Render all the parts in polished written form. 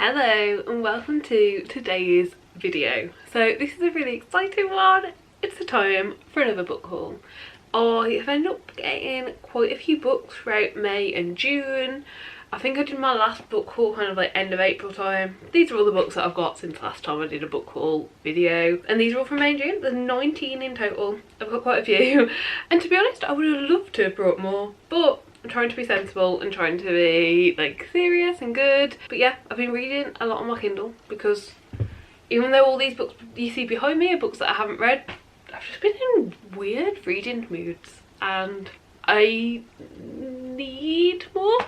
Hello and welcome to today's video. So this is a really exciting one. It's the time for another book haul. I have ended up getting quite a few books throughout May and June. I think I did my last book haul kind of like end of April time. These are all the books that I've got since last time I did a book haul video. And these are all from May and June. There's 19 in total. I've got quite a few. And to be honest, I would have loved to have brought more. But I'm trying to be sensible and trying to be like serious and good. But yeah, I've been reading a lot on my Kindle because even though all these books you see behind me are books that I haven't read, I've just been in weird reading moods and I need more.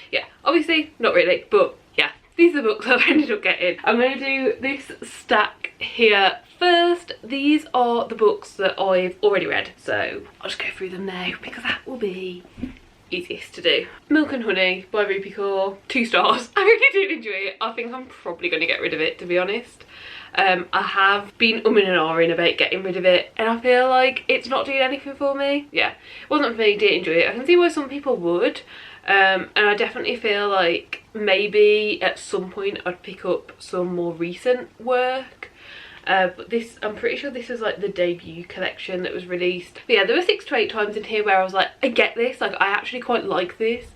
Yeah, obviously not really, but yeah, these are the books I've ended up getting. I'm going to do this stack here first. These are the books that I've already read, so I'll just go through them now because that will be easiest to do. Milk and Honey by Rupi Kaur, 2 stars. I really did enjoy it. I think I'm probably going to get rid of it, to be honest. I have been umming and ahhing about getting rid of it and I feel like it's not doing anything for me. Yeah, it wasn't for me, didn't enjoy it. I can see why some people would, and I definitely feel like maybe at some point I'd pick up some more recent work. But this, I'm pretty sure this is like the debut collection that was released. But yeah, there were 6 to 8 times in here where I was like, I get this, like I actually quite like this,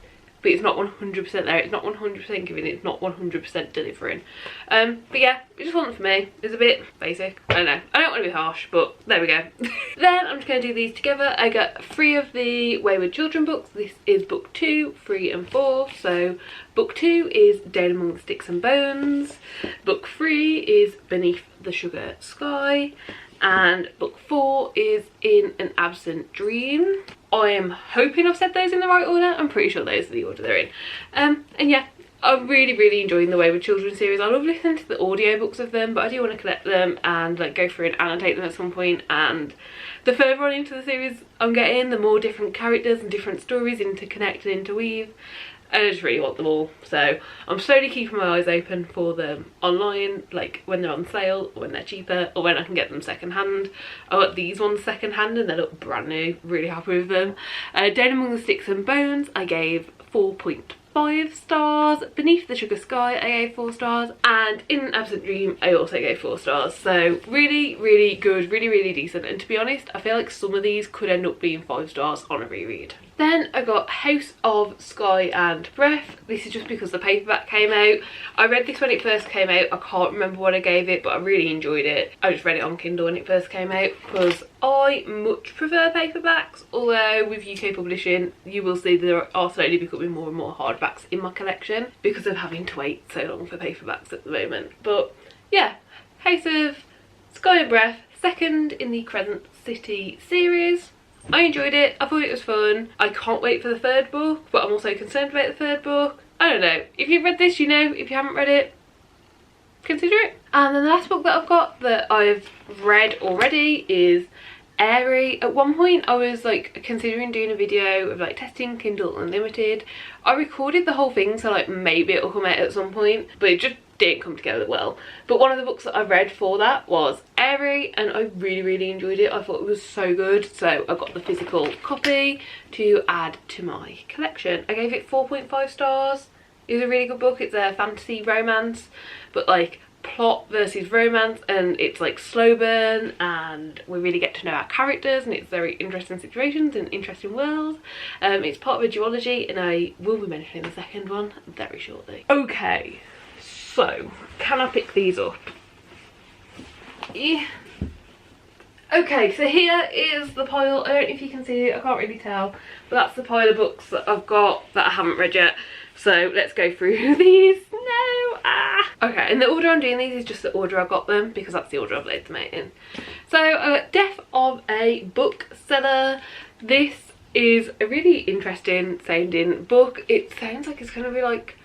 but it's not 100% there, it's not 100% giving, it's not 100% delivering. But yeah, it just wasn't for me. It's a bit basic, I don't know, I don't want to be harsh, but there we go. Then I'm just going to do these together. I got 3 of the Wayward Children books. This is book 2, 3 and 4. So book 2 is Down Among the Sticks and Bones, book 3 is Beneath the Sugar Sky, and book 4 is In an Absent Dream. I am hoping I've said those in the right order. I'm pretty sure those are the order they're in. And yeah, I'm really enjoying the Wayward Children series. I love listening to the audiobooks of them, but I do want to collect them and like go through and annotate them at some point. And the further on into the series I'm getting, the more different characters and different stories interconnect and interweave. And I just really want them all, so I'm slowly keeping my eyes open for them online, like when they're on sale or when they're cheaper or when I can get them second hand. I got these ones second hand and they look brand new, really happy with them. Down Among the Sticks and Bones I gave 4.5 stars, Beneath the Sugar Sky I gave 4 stars, and In an Absent Dream I also gave 4 stars. So really good, really decent, and to be honest I feel like some of these could end up being 5 stars on a reread. Then I got House of Sky and Breath. This is just because the paperback came out. I read this when it first came out. I can't remember what I gave it, but I really enjoyed it. I just read it on Kindle when it first came out because I much prefer paperbacks, although with UK publishing you will see there are slowly becoming more and more hardbacks in my collection because of having to wait so long for paperbacks at the moment. But yeah, House of Sky and Breath, second in the Crescent City series. I enjoyed it, I thought it was fun. I can't wait for the 3rd book, but I'm also concerned about the 3rd book. I don't know, if you've read this you know, if you haven't read it, consider it. And then the last book that I've got that I've read already is Airy. At one point I was like considering doing a video of like testing Kindle Unlimited. I recorded the whole thing, so like maybe it'll come out at some point, but it just didn't come together well. But one of the books that I read for that was Airy and I really enjoyed it. I thought it was so good, so I got the physical copy to add to my collection. I gave it 4.5 stars. It was a really good book. It's a fantasy romance, but like plot versus romance, and it's like slow burn and we really get to know our characters and it's very interesting situations and interesting worlds. It's part of a duology and I will be mentioning the second one very shortly. Okay, so can I pick these up? Yeah. Okay, so here is the pile. I don't know if you can see it, I can't really tell, but that's the pile of books that I've got that I haven't read yet. So let's go through these. No, okay, and the order I'm doing these is just the order I got them because that's the order I've laid them out in. So Death of a Bookseller. This is a really interesting sounding book. It sounds like it's going to be like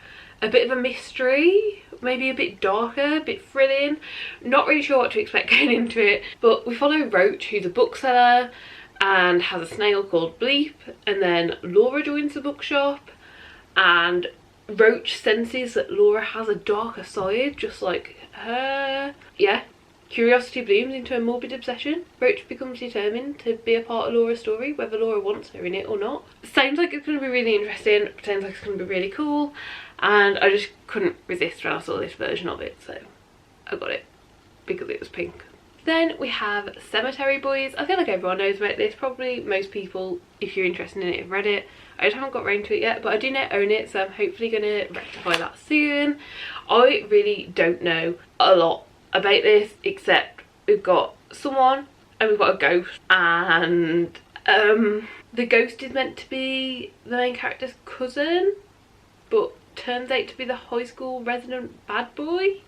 a bit of a mystery, maybe a bit darker, a bit thrilling. Not really sure what to expect going into it, but we follow Roach, who's a bookseller and has a snail called Bleep, and then Laura joins the bookshop and Roach senses that Laura has a darker side just like her. Yeah, curiosity blooms into a morbid obsession. Roach becomes determined to be a part of Laura's story, whether Laura wants her in it or not. Sounds like it's going to be really interesting, sounds like it's going to be really cool. and I just couldn't resist when I saw this version of it, so I got it because it was pink. Then we have Cemetery Boys. I feel like everyone knows about this. Probably most people, if you're interested in it, have read it. I just haven't got around to it yet, but I do now own it, so I'm hopefully going to rectify that soon. I really don't know a lot about this, except we've got someone and we've got a ghost, and the ghost is meant to be the main character's cousin, but turns out to be the high school resident bad boy.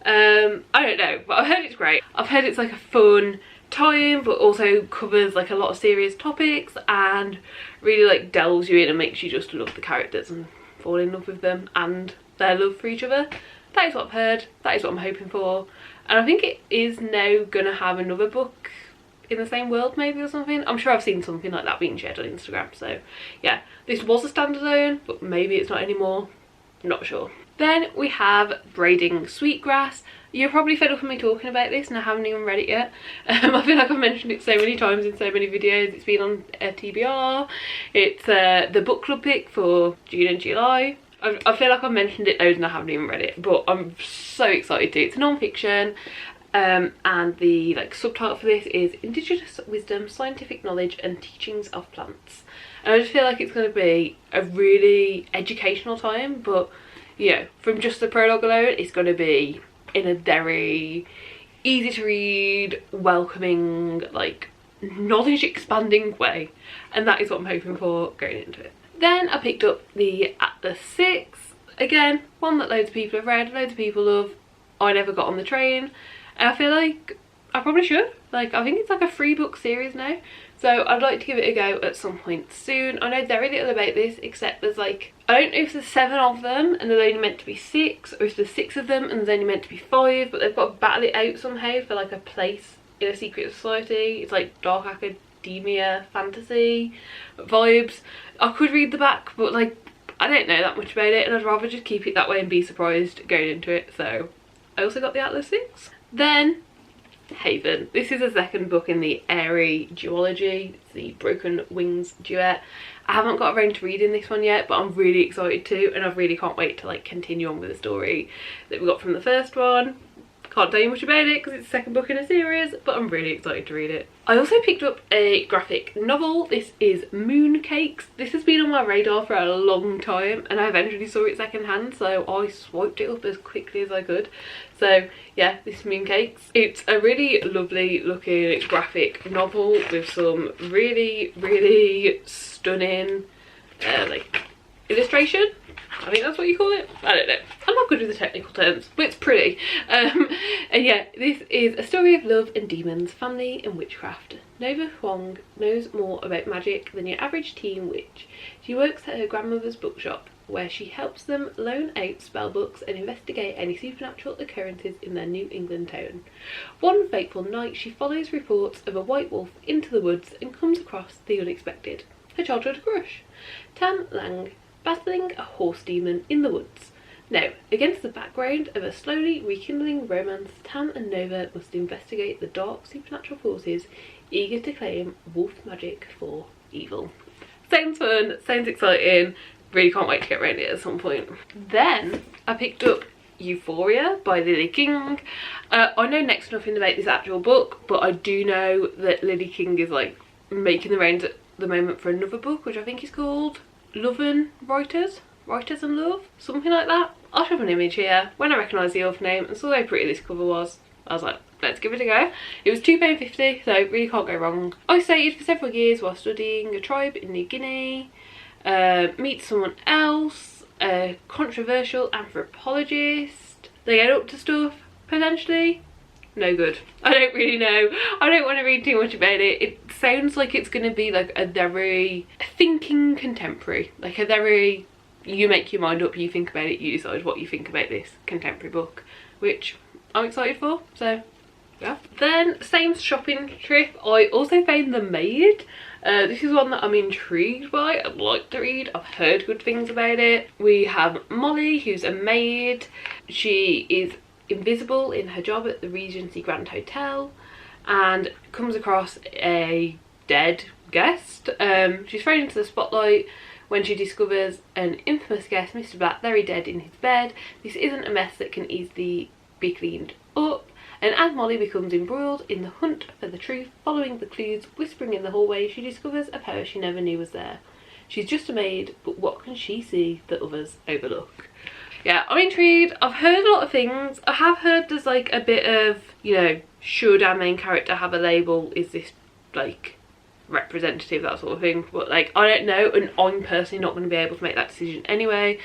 I don't know, but I've heard it's great. I've heard it's like a fun time, but also covers like a lot of serious topics and really like delves you in and makes you just love the characters and fall in love with them and their love for each other. That is what I've heard, that is what I'm hoping for, and I think it is now gonna have another book in the same world maybe or something. I'm sure I've seen something like that being shared on Instagram, so yeah, this was a standalone, but maybe it's not anymore, I'm not sure. Then we have Braiding Sweetgrass. You're probably fed up with me talking about this and I haven't even read it yet. I feel like I've mentioned it so many times in so many videos. It's been on TBR. It's the book club pick for June and July. I feel like I've mentioned it loads and I haven't even read it, but I'm so excited to. It's non-fiction, and the subtitle for this is Indigenous Wisdom, Scientific Knowledge and Teachings of Plants. And I just feel like it's going to be a really educational time, but you know, from just the prologue alone, it's going to be in a very easy to read, welcoming, like knowledge expanding way, and that is what I'm hoping for going into it. Then I picked up the Atlas 6, again one that loads of people have read, loads of people love. I never got on the train, and I feel like I probably should. Like, I think it's like a 3-book series now, so I'd like to give it a go at some point soon. I know very little about this, except there's like, I don't know if there's 7 of them and there's only meant to be 6, or if there's 6 of them and there's only meant to be 5, but they've got to battle it out somehow for like a place in a secret society. It's like dark academia fantasy vibes. I could read the back, but like, I don't know that much about it, and I'd rather just keep it that way and be surprised going into it. So I also got the Atlas 6. Then Haven. This is the second book in the Airy duology. It's the Broken Wings duet. I haven't got around to reading this one yet, but I'm really excited to, and I really can't wait to like continue on with the story that we got from the first one. Can't tell you much about it because it's the second book in a series, but I'm really excited to read it. I also picked up a graphic novel. This is Mooncakes. This has been on my radar for a long time, and I eventually saw it secondhand, so I swiped it up as quickly as I could. So yeah, this is Mooncakes. It's a really lovely looking graphic novel with some really stunning like illustration. I think that's what you call it. I don't know. I'm not good with the technical terms, but it's pretty. And yeah, this is a story of love and demons, family and witchcraft. Nova Huang knows more about magic than your average teen witch. She works at her grandmother's bookshop, where she helps them loan out spell books and investigate any supernatural occurrences in their New England town. One fateful night, she follows reports of a white wolf into the woods and comes across the unexpected. Her childhood crush, Tam Lang, battling a horse demon in the woods. Now, against the background of a slowly rekindling romance, Tam and Nova must investigate the dark supernatural forces eager to claim wolf magic for evil. Sounds fun, sounds exciting, really can't wait to get around it at some point. Then I picked up Euphoria by Lily King. I know next to nothing about this actual book, but I do know that Lily King is like making the rounds at the moment for another book, which I think is called Love and Writers and Love, something like that. I'll show an image here. When I recognised the author name and saw how pretty this cover was, I was like, let's give it a go. It was £2.50, so really can't go wrong. Isolated for several years while studying a tribe in New Guinea, meets someone else, a controversial anthropologist. They get up to stuff, potentially. No good. I don't really know. I don't want to read too much about it. It sounds like it's going to be like a very thinking contemporary, like a very, you make your mind up, you think about it, you decide what you think about this contemporary book, which I'm excited for, so yeah. Then same shopping trip, I also found The Maid. This is one that I'm intrigued by. I'd like to read. I've heard good things about it. We have Molly, who's a maid. She is invisible in her job at the Regency Grand Hotel and comes across a dead guest. She's thrown into the spotlight When she discovers an infamous guest, Mr. Blackberry, dead in his bed, this isn't a mess that can easily be cleaned up. And as Molly becomes embroiled in the hunt for the truth, following the clues whispering in the hallway, she discovers a power she never knew was there. She's just a maid, but what can she see that others overlook? Yeah, I'm intrigued. I've heard a lot of things. I have heard there's like a bit of, you know, should our main character have a label? Is this like representative, that sort of thing? But like, I don't know, and I'm personally not going to be able to make that decision anyway.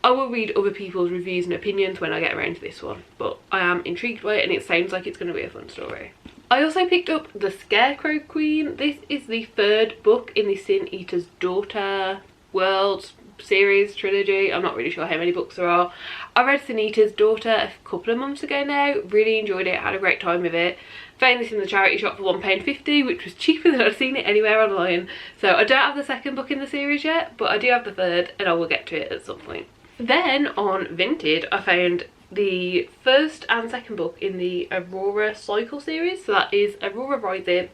I will read other people's reviews and opinions when I get around to this one, but I am intrigued by it and it sounds like it's going to be a fun story. I also picked up The Scarecrow Queen. This is the 3rd book in the Sin Eater's Daughter world series trilogy. I'm not really sure how many books there are. I read Sin Eater's Daughter a couple of months ago now, really enjoyed it, had a great time with it. Found this in the charity shop for £1.50, which was cheaper than I've seen it anywhere online. So I don't have the 2nd book in the series yet, but I do have the 3rd and I will get to it at some point. Then on Vinted I found the 1st and 2nd book in the Aurora Cycle series, so that is Aurora Rising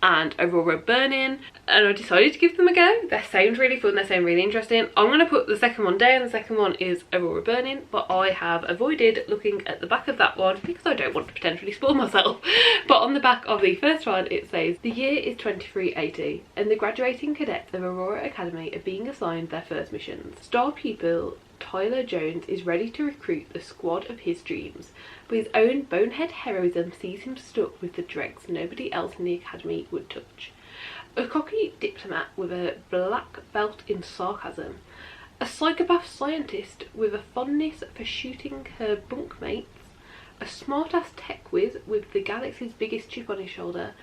and Aurora Burning, and I decided to give them a go. They sound really fun, they sound really interesting. I'm going to put the 2nd one down. The 2nd one is Aurora Burning, but I have avoided looking at the back of that one because I don't want to potentially spoil myself. But on the back of the 1st one it says, the year is 2380 and the graduating cadets of Aurora Academy are being assigned their first missions. Star pupil Tyler Jones is ready to recruit the squad of his dreams, but his own bonehead heroism sees him stuck with the dregs nobody else in the academy would touch. A cocky diplomat with a black belt in sarcasm, a psychopath scientist with a fondness for shooting her bunkmates, a smart-ass tech whiz with the galaxy's biggest chip on his shoulder,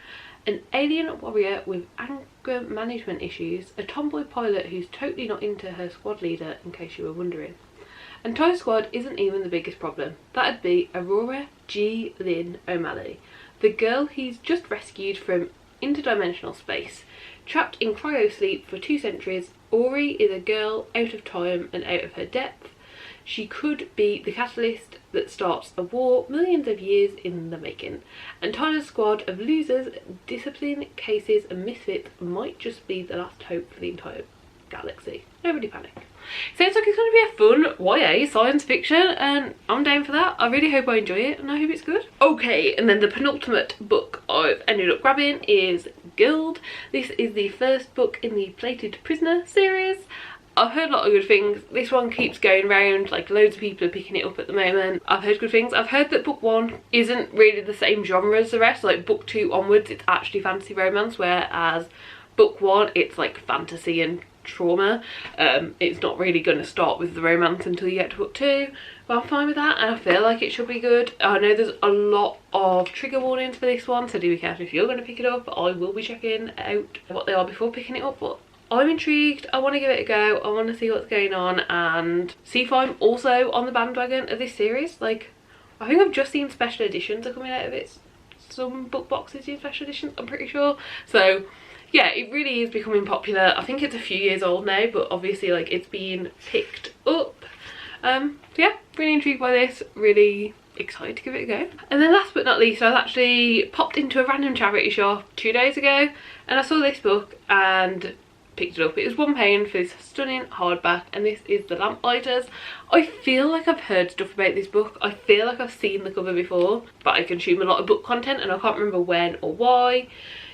an alien warrior with anger management issues, a tomboy pilot who's totally not into her squad leader, in case you were wondering. And Ty's squad isn't even the biggest problem. That'd be Aurora G. Lynn O'Malley, the girl he's just rescued from interdimensional space. Trapped in cryosleep for 2 centuries, Ori is a girl out of time and out of her depth. She could be the catalyst that starts a war millions of years in the making. And Tyler's squad of losers, discipline cases and misfits might just be the last hope for the entire galaxy. Nobody panic. Sounds like it's going to be a fun YA science fiction and I'm down for that. I really hope I enjoy it and I hope it's good. Okay, and then the penultimate book I've ended up grabbing is Guild. This is the 1st book in the Plated Prisoner series. I've heard a lot of good things. This one keeps going round, like loads of people are picking it up at the moment. I've heard good things. I've heard that book 1 isn't really the same genre as the rest. Like book 2 onwards it's actually fantasy romance, whereas book 1 it's like fantasy and trauma. It's not really going to start with the romance until you get to book 2, but I'm fine with that and I feel like it should be good. I know there's a lot of trigger warnings for this one, so do be careful if you're going to pick it up. I will be checking out what they are before picking it up, but I'm intrigued. I want to give it a go. I want to see what's going on and see if I'm also on the bandwagon of this series. Like, I think I've just seen special editions are coming out of it. Some book boxes do special editions, I'm pretty sure. So yeah, it really is becoming popular. I think it's a few years old now, but obviously like it's been picked up. So yeah, really intrigued by this, really excited to give it a go. And then last but not least, I was actually popped into a random charity shop 2 days ago and I saw this book and picked it up. It was £1 for this stunning hardback and this is The Lamplighters. I feel like I've heard stuff about this book. I feel like I've seen the cover before, but I consume a lot of book content and I can't remember when or why.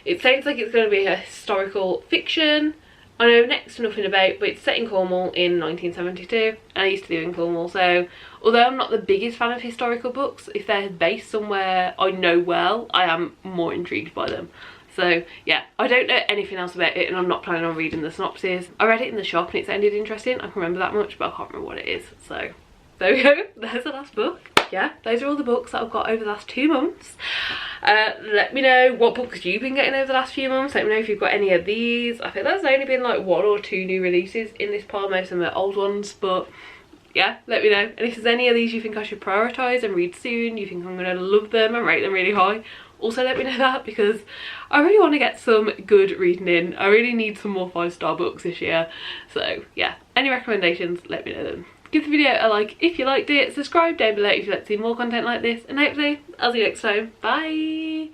It sounds like it's going to be a historical fiction. I know next to nothing about, but it's set in Cornwall in 1972 and I used to live in Cornwall, so although I'm not the biggest fan of historical books, if they're based somewhere I know well, I am more intrigued by them. So yeah, I don't know anything else about it and I'm not planning on reading the synopsis. I read it in the shop and it sounded interesting. I can remember that much, but I can't remember what it is. So there we go, there's the last book. Yeah, those are all the books that I've got over the last 2 months. Let me know what books you've been getting over the last few months. Let me know if you've got any of these. I think there's only been like 1 or 2 new releases in this pile, most of them are old ones, but yeah, let me know. And if there's any of these you think I should prioritise and read soon, you think I'm going to love them and rate them really high, also let me know that, because I really want to get some good reading in. I really need some more 5-star books this year. So yeah, any recommendations, let me know them. Give the video a like if you liked it, subscribe down below if you'd like to see more content like this, and hopefully I'll see you next time. Bye!